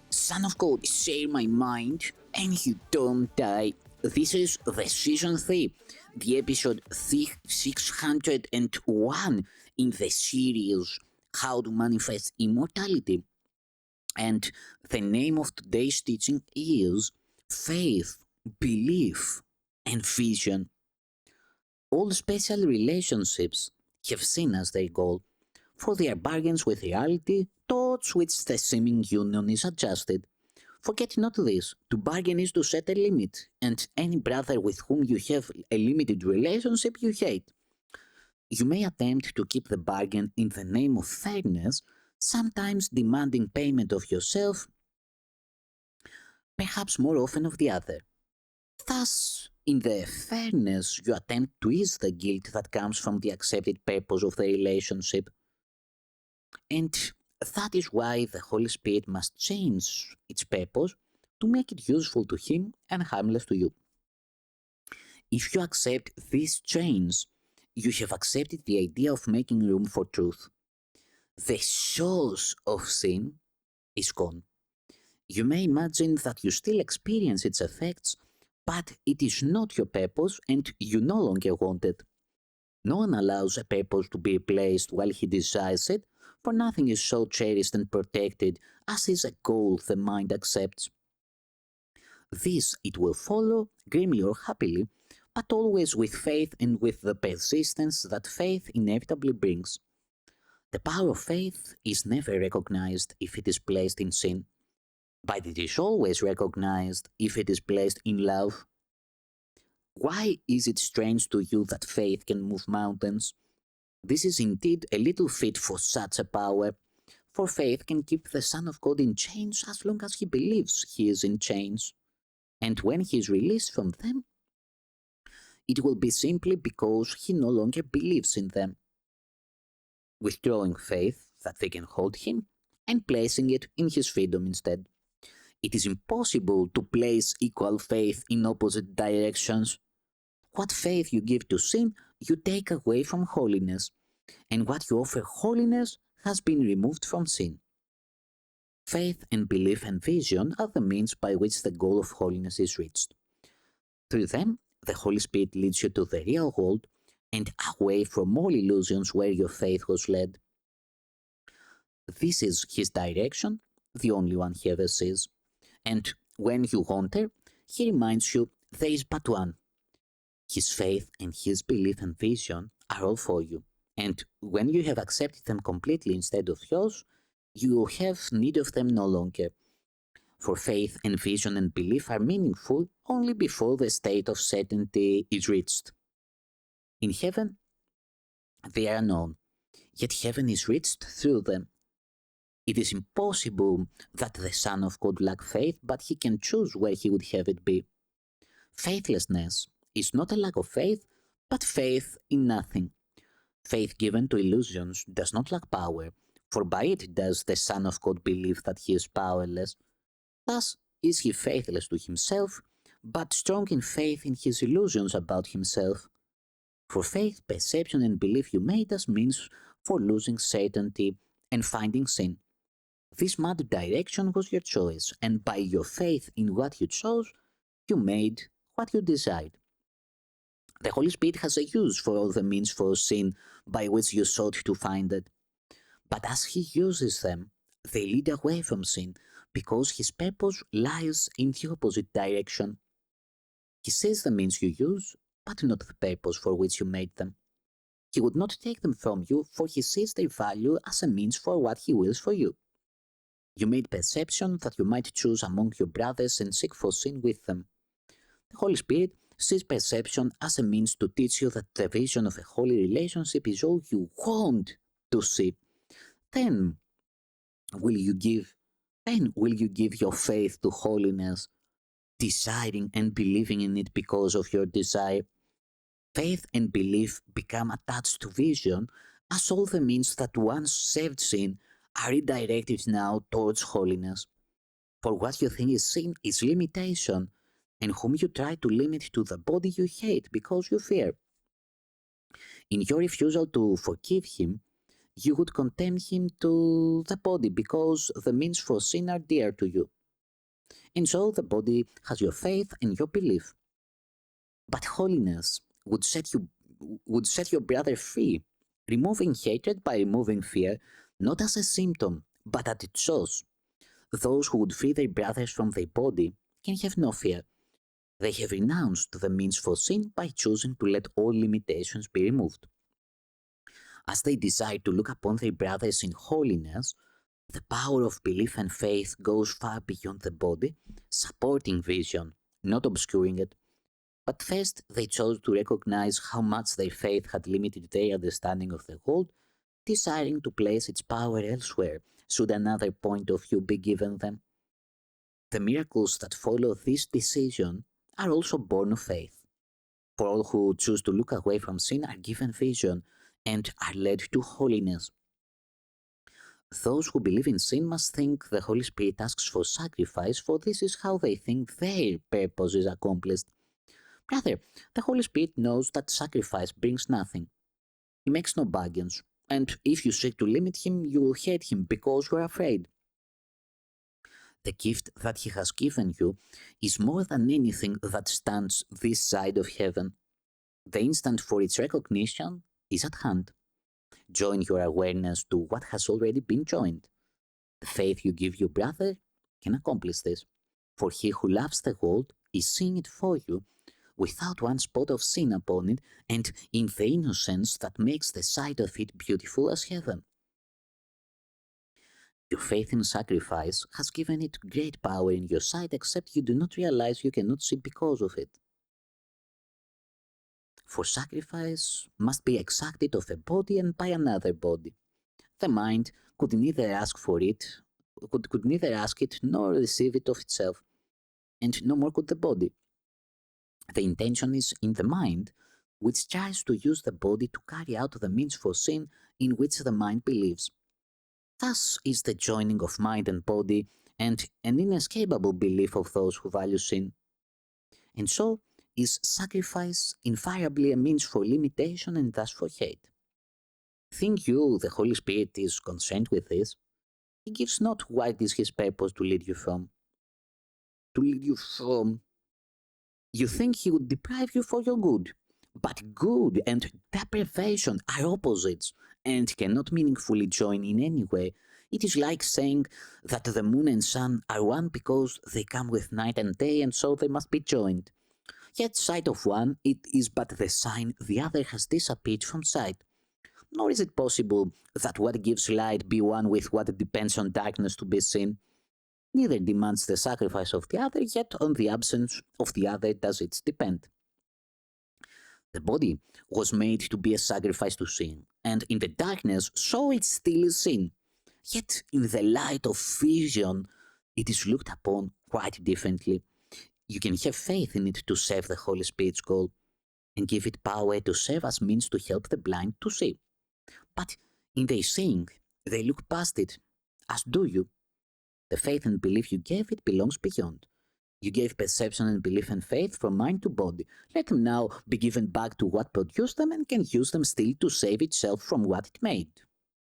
Son of God, share my mind, and you don't die. This is the season 3, the episode 601 in the series How to Manifest Immortality. And the name of today's teaching is Faith, Belief, and Vision. All special relationships have sin as their goal, for they are bargains with reality, towards which the seeming union is adjusted. Forget not this, to bargain is to set a limit, and any brother with whom you have a limited relationship you hate. You may attempt to keep the bargain in the name of fairness, sometimes demanding payment of yourself, perhaps more often of the other. Thus, in the fairness, you attempt to ease the guilt that comes from the accepted purpose of the relationship. And that is why the Holy Spirit must change its purpose to make it useful to Him and harmless to you. If you accept this change, you have accepted the idea of making room for truth. The source of sin is gone. You may imagine that you still experience its effects, but it is not your purpose and you no longer want it. No one allows a purpose to be replaced while he desires it, for nothing is so cherished and protected as is a goal the mind accepts. This it will follow, grimly or happily, but always with faith and with the persistence that faith inevitably brings. The power of faith is never recognized if it is placed in sin, but it is always recognized if it is placed in love. Why is it strange to you that faith can move mountains? This is indeed a little fit for such a power, for faith can keep the Son of God in chains as long as he believes he is in chains, and when he is released from them, it will be simply because he no longer believes in them, withdrawing faith that they can hold him and placing it in his freedom instead. It is impossible to place equal faith in opposite directions. What faith you give to sin, you take away from holiness, and what you offer holiness has been removed from sin. Faith and belief and vision are the means by which the goal of holiness is reached. Through them, the Holy Spirit leads you to the real world and away from all illusions where your faith was led. This is His direction, the only one He ever sees. And when you wander, He reminds you there is but one. His faith and His belief and vision are all for you. And when you have accepted them completely instead of yours, you have need of them no longer. For faith and vision and belief are meaningful only before the state of certainty is reached. In heaven, they are known, yet heaven is reached through them. It is impossible that the Son of God lack faith, but he can choose where he would have it be. Faithlessness is not a lack of faith, but faith in nothing. Faith given to illusions does not lack power, for by it does the Son of God believe that he is powerless. Thus is he faithless to himself, but strong in faith in his illusions about himself. For faith, perception, and belief you made as means for losing certainty and finding sin. This mad direction was your choice, and by your faith in what you chose, you made what you desired. The Holy Spirit has a use for all the means for sin by which you sought to find it. But as He uses them, they lead away from sin, because His purpose lies in the opposite direction. He sees the means you use, but not the purpose for which you made them. He would not take them from you, for He sees their value as a means for what He wills for you. You made perception that you might choose among your brothers and seek for sin with them. The Holy Spirit sees perception as a means to teach you that the vision of a holy relationship is all you want to see. Then will you give your faith to holiness, desiring and believing in it because of your desire. Faith and belief become attached to vision as all the means that once served sin are redirected now towards holiness. For what you think is sin is limitation, and whom you try to limit to the body you hate because you fear. In your refusal to forgive him, you would condemn him to the body because the means for sin are dear to you. And so the body has your faith and your belief. But holiness would set your brother free, removing hatred by removing fear, not as a symptom, but at its source. Those who would free their brothers from their body can have no fear. They have renounced the means for sin by choosing to let all limitations be removed. As they decide to look upon their brothers in holiness, the power of belief and faith goes far beyond the body, supporting vision, not obscuring it. But first, they chose to recognize how much their faith had limited their understanding of the world, desiring to place its power elsewhere, should another point of view be given them. The miracles that follow this decision are also born of faith. For all who choose to look away from sin are given vision and are led to holiness. Those who believe in sin must think the Holy Spirit asks for sacrifice, for this is how they think their purpose is accomplished. Brother, the Holy Spirit knows that sacrifice brings nothing. He makes no bargains, and if you seek to limit him, you will hate him because you are afraid. The gift that he has given you is more than anything that stands this side of heaven. The instant for its recognition is at hand. Join your awareness to what has already been joined. The faith you give your brother can accomplish this, for he who loves the world is seeing it for you, without one spot of sin upon it, and in the innocence that makes the sight of it beautiful as heaven. Your faith in sacrifice has given it great power in your sight, except you do not realize you cannot see because of it. For sacrifice must be exacted of a body and by another body. The mind could neither ask for it, could neither ask it nor receive it of itself, and no more could the body. The intention is in the mind, which tries to use the body to carry out the means for sin in which the mind believes. Thus is the joining of mind and body, and an inescapable belief of those who value sin. And so is sacrifice invariably a means for limitation and thus for hate. Think you the Holy Spirit is concerned with this? He gives not what is his purpose to lead you from. To lead you from. You think he would deprive you for your good. But good and deprivation are opposites and cannot meaningfully join in any way. It is like saying that the moon and sun are one because they come with night and day and so they must be joined. Yet sight of one, it is but the sign the other has disappeared from sight. Nor is it possible that what gives light be one with what depends on darkness to be seen. Neither demands the sacrifice of the other, yet on the absence of the other does it depend. The body was made to be a sacrifice to sin, and in the darkness, so it still is sin. Yet in the light of vision, it is looked upon quite differently. You can have faith in it to serve the Holy Spirit's goal, and give it power to serve as means to help the blind to see. But in their seeing, they look past it, as do you. The faith and belief you gave it belongs beyond. You gave perception and belief and faith from mind to body. Let them now be given back to what produced them and can use them still to save itself from what it made.